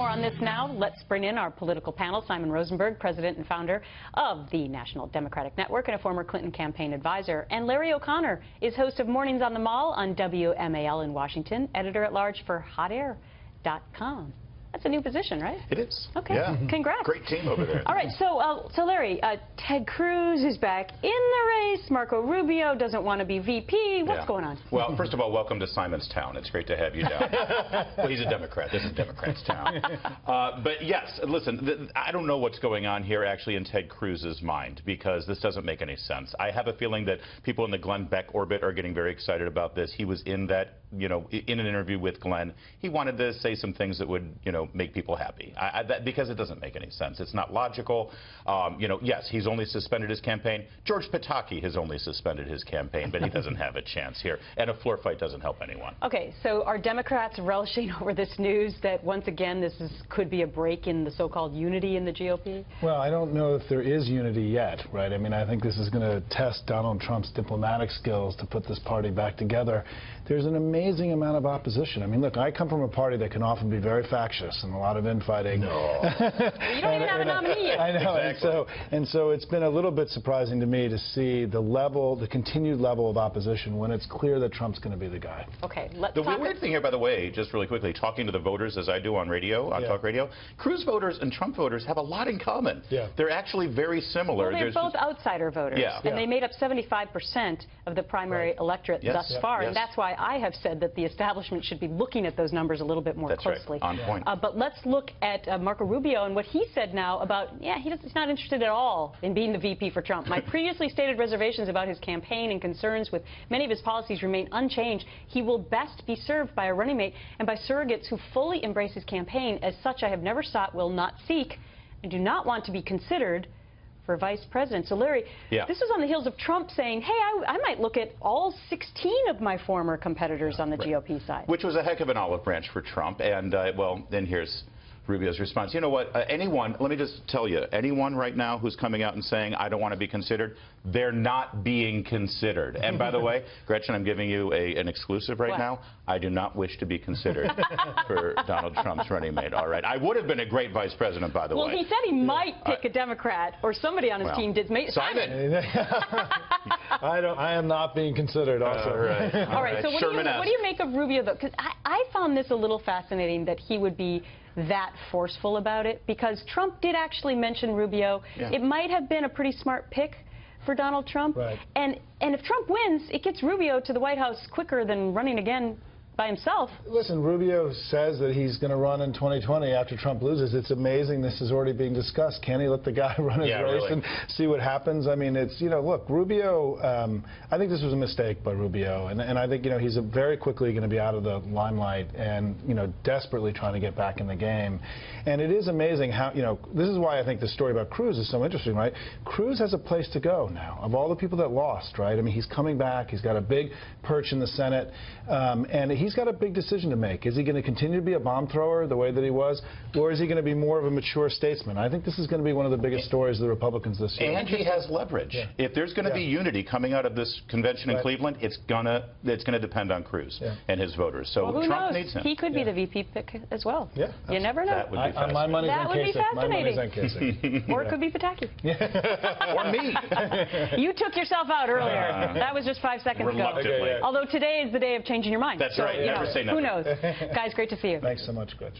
more on this now. Let's bring in our political panel. Simon Rosenberg, president and founder of the National Democratic Network and a former Clinton campaign advisor. And Larry O'Connor is host of Mornings on the Mall on WMAL in Washington, editor-at-large for hotair.com. That's a new position, right? It is. Okay. Yeah. Congrats. Great team over there. All right. So Larry, Ted Cruz is back in the race. Marco Rubio doesn't want to be VP. What's going on? Well, first of all, welcome to Simon's town. It's great to have you down. Well, he's a Democrat. This is Democrat's town. But yes, listen, I don't know what's going on here actually in Ted Cruz's mind, because this doesn't make any sense. I have a feeling that people in the Glenn Beck orbit are getting very excited about this. He was in that, in an interview with Glenn. He wanted to say some things that would, make people happy, because it doesn't make any sense. It's not logical. Yes, he's only suspended his campaign. George Pataki has only suspended his campaign, but he doesn't have a chance here. And a floor fight doesn't help anyone. Okay, so are Democrats relishing over this news that once again could be a break in the so-called unity in the GOP? Well, I don't know if there is unity yet, right? I mean, I think this is going to test Donald Trump's diplomatic skills to put this party back together. There's an amazing amount of opposition. I mean, look, I come from a party that can often be very factious and a lot of infighting. No. You don't even have a nominee yet. I know, exactly. and so it's been a little bit surprising to me to see the continued level of opposition when it's clear that Trump's going to be the guy. Okay, the weird thing here, by the way, just really quickly, talking to the voters as I do on radio, on talk radio, Cruz voters and Trump voters have a lot in common. Yeah. They're actually very similar. Well, they're both outsider voters, and they made up 75% of the primary electorate thus far, and that's why I have said that the establishment should be looking at those numbers a little bit more closely. Right. On point. But let's look at Marco Rubio and what he said now about, he's not interested at all in being the VP for Trump. My previously stated reservations about his campaign and concerns with many of his policies remain unchanged. He will best be served by a running mate and by surrogates who fully embrace his campaign. As such, I have never sought, will not seek, and do not want to be considered for vice president. So, Larry, this is on the heels of Trump saying, hey, I might look at all 16 of my former competitors on the GOP side. Which was a heck of an olive branch for Trump. And, well, then here's Rubio's response. You know what? Anyone, let me just tell you, anyone right now who's coming out and saying, I don't want to be considered, they're not being considered. And by the way, Gretchen, I'm giving you an exclusive right now. I do not wish to be considered for Donald Trump's running mate. All right. I would have been a great vice president, by the way. Well, he said he might pick a Democrat, or somebody on his team did. Simon. I am not being considered also. All right. So what do you make of Rubio, though? Because I found this a little fascinating that he would be that forceful about it, because Trump did actually mention Rubio. It might have been a pretty smart pick for Donald Trump. And if Trump wins, it gets Rubio to the White House quicker than running again by himself. Listen, Rubio says that he's going to run in 2020 after Trump loses. It's amazing this is already being discussed. Can he let the guy run his race and see what happens? I mean, it's, look, Rubio, I think this was a mistake by Rubio. And I think, he's very quickly going to be out of the limelight and, desperately trying to get back in the game. And it is amazing how, this is why I think the story about Cruz is so interesting, right? Cruz has a place to go now. Of all the people that lost, right? I mean, he's coming back. He's got a big perch in the Senate. And he's got a big decision to make. Is he going to continue to be a bomb thrower the way that he was, or is he going to be more of a mature statesman? I think this is going to be one of the biggest stories of the Republicans this year. And he has leverage. If there's going to be unity coming out of this convention in Cleveland, it's going to depend on Cruz and his voters. So Trump needs him. He could be the VP pick as well. You never know. That would be fascinating. My money's that on would be fascinating. Or it could be Pataki. Or me. You took yourself out earlier. That was just 5 seconds ago. Although today is the day of changing your mind. That's right. Never say never. Who knows? Guys, great to see you. Thanks so much, Gretchen.